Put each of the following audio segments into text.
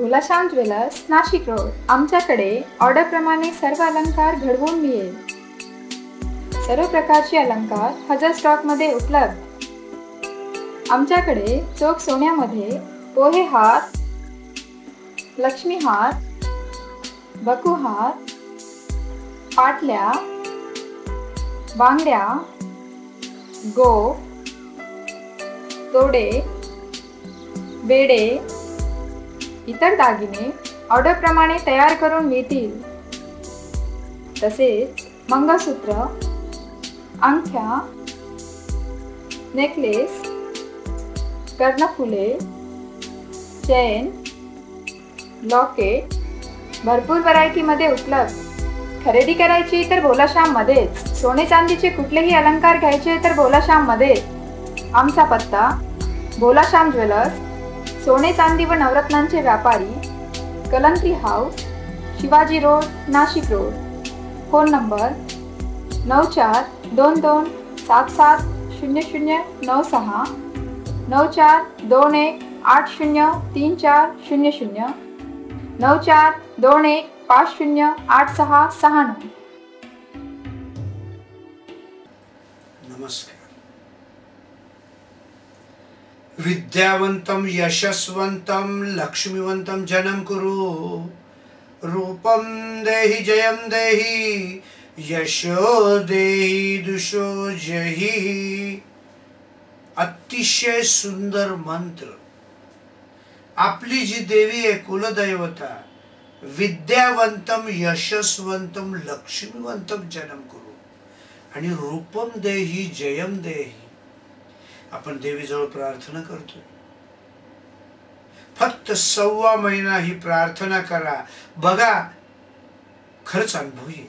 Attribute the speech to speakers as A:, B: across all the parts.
A: भोलाश्याम jewellers Nashik road. आमच्याकडे order प्रमाणे सर्व अलंकार घडवून मिळेल। सर्व प्रकारचे अलंकार हजर स्टॉक मध्ये उपलब्ध। आमच्याकडे चोख सोन्यामध्ये पोहे हार, लक्ष्मी हार, बकू हार, पाटल्या, बांगड्या, गोफ, तोडे, बेडे, इतर दागिने ऑर्डर प्रमाणे तयार करून मिळतील। तसेच मंगळसूत्र, अंगठ्या, नेकलेस, कर्णफुले, चेन, लॉकेट भरपूर व्हरायटी मध्ये उपलब्ध। खरेदी करायची तर भोलाश्याम मध्येच। सोने चांदीचे कुठलेही अलंकार घ्यायचे तर भोलाश्याम मध्ये। आमचा पत्ता भोलाश्याम ज्वेलर्स, सोने चांदी व नवरत्नांचे व्यापारी, Kalantri house, Shivaji road, Nashik road. Phone number 9422770096, 9421803400, 9421508669।
B: नमस्कार। विद्यावंतम यशस्वंतम लक्ष्मीवंतम जन्म कुरु, रूपम देहि जयम देहि, यशो देहि दुषो जहि। अतिशय सुंदर मंत्र। आपली जी देवी आहे कुलदैवता, विद्यावंतम यशस्वंतम लक्ष्मीवंतम जन्म कुरु आणि रूपम देहि जयम देहि। आपण देवीजवळ प्रार्थना करतो। फक्त 1.25 महिना ही प्रार्थना करा, बघा खरंच अनुभव येईल।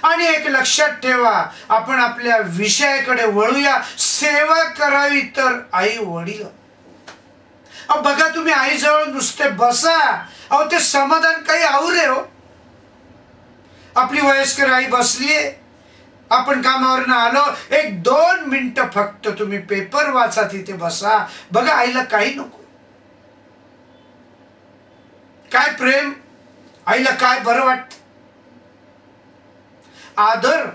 B: आणि एक लक्षात ठेवा, आपण आपल्या विषयाकडे वळूया। सेवा करावी तर आई वडील। बघा तुम्ही आईजवळ नुसते बसा, अहो ते समाधान काही औरे हो। आपली वयस्कर आई बसलीये, आपण कामावरनं आलो, 1-2 मिनिटं फक्त तुम्ही पेपर वाचा, तिथे बसा, बघा आईला काही नको। काय प्रेम, आईला काय बरं वाटत, आदर।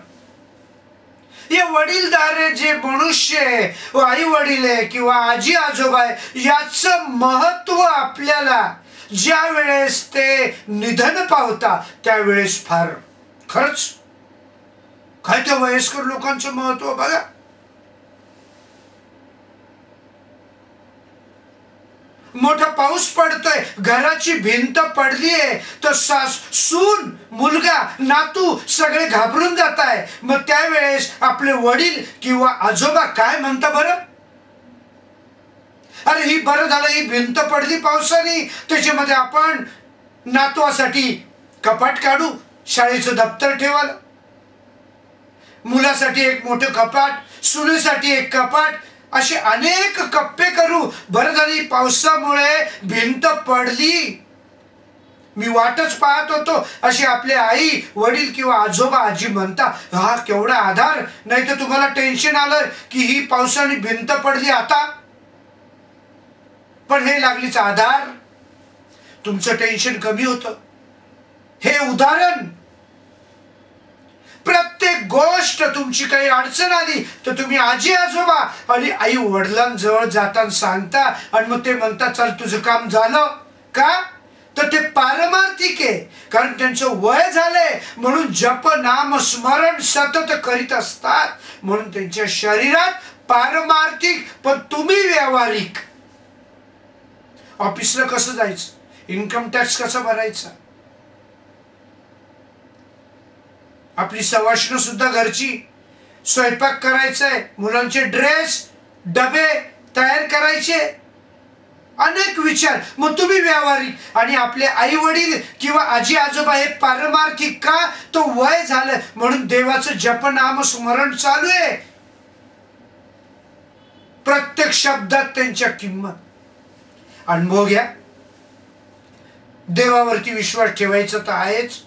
B: हे वडीलधारे जे मनुष्य आहे, आई वडील आहे किंवा आजी आजोबा आहे, याचं महत्व आपल्याला ज्या वेळेस ते निधन पावता त्यावेळेस फार खरंच काय त्या वयस्कर लोकांचं महत्व बघा। मोठा पाऊस पडतोय, घराची भिंत पडलीये, तर सास, सून, मुलगा, नातू सगळे घाबरून जात आहे। मग त्यावेळेस आपले वडील किंवा आजोबा काय म्हणता बरं? अरे ही बरं झालं, ही भिंत पडली पावसाने, त्याच्यामध्ये आपण नातवासाठी कपाट काढू, शाळेचं दप्तर ठेवायला, मुलासाठी एक मोठं कपाट, सुनेसाठी एक कपाट, असे अनेक कप्पे करू। बरं झाली पावसामुळे भिंत पडली, मी वाटच पाहत होतो, अशी आपले आई वडील किंवा आजोबा आजी म्हणता। हा केवढा आधार। नाही तर तुम्हाला टेन्शन आलं की ही पावसाने भिंत पडली आता, पण हे लागलीच आधार, तुमचं टेन्शन कमी होतं। हे उदाहरण, प्रत्येक गोष्ट तुमची काही अडचण आली तर तुम्ही आजी आजोबा आणि आई वडिलांजवळ जाताना सांगता, आणि मग ते म्हणतात चल तुझं काम झालं का? तर ते पारमार्थिक आहे, कारण त्यांचं वय झालंय म्हणून जप नाम स्मरण सतत करीत असतात, म्हणून त्यांच्या शरीरात पारमार्थिक, पण तुम्ही व्यावहारिक। ऑफिसला कसं जायचं, इन्कम टॅक्स कसा भरायचा, आपली सवाष्ण सुद्धा घरची, स्वयंपाक करायचाय, मुलांचे ड्रेस डबे तयार करायचे, अनेक विचार। मग तुम्ही व्यावहारिक आणि आपले आई वडील किंवा आजी आजोबा हे पारमार्थिक का? तो वय झालं म्हणून देवाचं जप नाम स्मरण चालू आहे, प्रत्येक शब्दात त्यांच्या किंमत। अनुभव घ्या, देवावरती विश्वास ठेवायचा तर आहेच,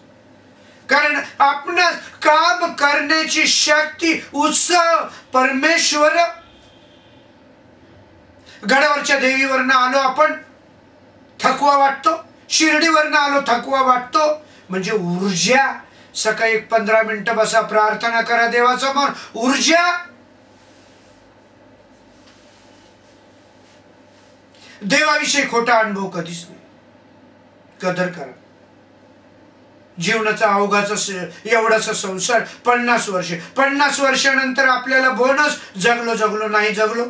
B: कारण आपण काम करण्याची शक्ती, उत्सव परमेश्वर। गडावरच्या देवीवरनं आलो आपण, थकवा वाटतो, शिर्डीवरनं आलो थकवा वाटतो, म्हणजे ऊर्जा. सकाळी 15 मिनिटं बसा, प्रार्थना करा देवासमोर, ऊर्जा. देवाविषयी खोटा अनुभव कधीच नाही. कदर करा. जीवनाचा अवघाचा एवढासा संसार, 50 वर्षानंतर आपल्याला बोनस, जगलो जगलो नाही जगलो,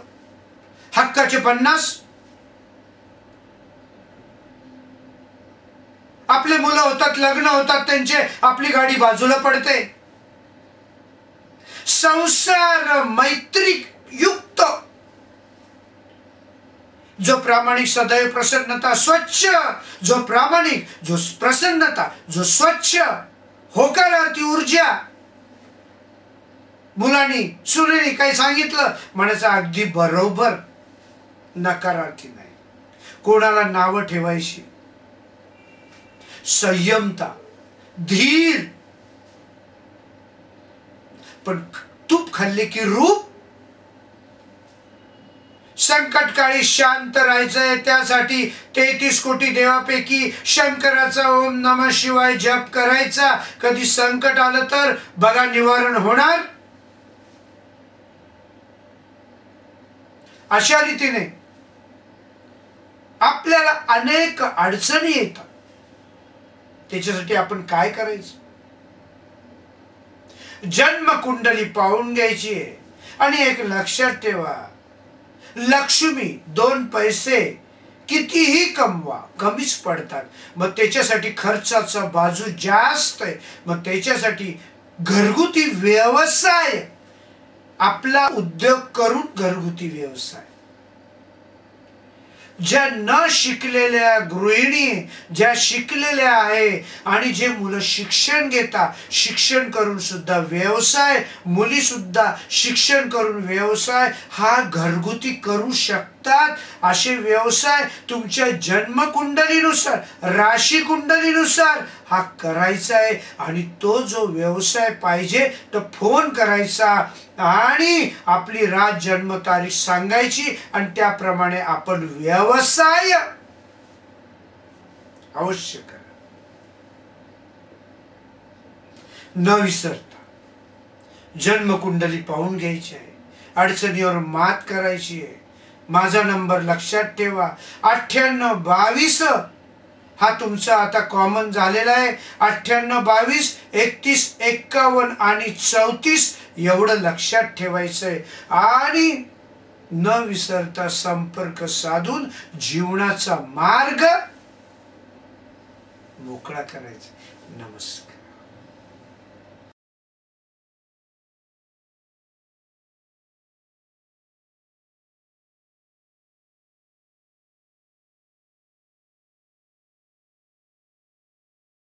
B: हक्काचे 50. आपले मुलं होतात, लग्न होतात त्यांचे, आपली गाडी बाजूला पडते. संसार मैत्री युक्त जो प्रामाणिक, सदैव प्रसन्नता, स्वच्छ जो प्रामाणिक, जो प्रसन्नता, जो स्वच्छ, होकारार्थी ऊर्जा. मुलांनी सुनेनी काही सांगितलं म्हणायचं अगदी बरोबर, नकारार्थी नाही. कोणाला नावं ठेवायची, संयमता, धीर. पण तूप खाल्ले की रूप. संकटकाळी शांत राहायचंय, त्यासाठी 33 कोटी देवापैकी शंकराचा ओम नमः शिवाय जप करायचा. कधी संकट आलं तर बघा निवारण होणार. अशा रीतीने आपल्याला अनेक अडचणी येतात. त्याच्यासाठी आपण काय करायचं? जन्म कुंडली पाहून घ्यायची आहे. आणि एक लक्षात ठेवा, लक्ष्मी 2 पैसे कितीही कमवा कमीच पडतात. मग त्याच्यासाठी खर्चाचा बाजू जास्त आहे. मग त्याच्यासाठी घरगुती व्यवसाय, आपला उद्योग करून घरगुती व्यवसाय. ज्या न शिकलेल्या गृहिणी, ज्या शिकलेल्या आहे आणि जे मुलं शिक्षण घेतात, शिक्षण करून सुद्धा व्यवसाय, मुली सुद्धा शिक्षण करून व्यवसाय हा घरगुती करू शकतात. असे व्यवसाय तुमच्या जन्मकुंडलीनुसार, राशी कुंडलीनुसार हा करायचा आहे. आणि तो जो व्यवसाय पाहिजे तर फोन करायचा आणि आपली रात जन्म तारीख सांगायची आणि त्याप्रमाणे आपण व्यवसाय अवश्य करा. न विसरता जन्मकुंडली पाहून घ्यायची आहे, अडचणीवर मात करायची आहे. माझा नंबर लक्षात ठेवा, 9822 हा तुमचा आता कॉमन झालेला आहे. 9822 31 51 आणि 34 एवढं लक्षात ठेवायचंय. आणि न विसरता संपर्क साधून जीवनाचा मार्ग मोकळा करायचा. नमस्कार.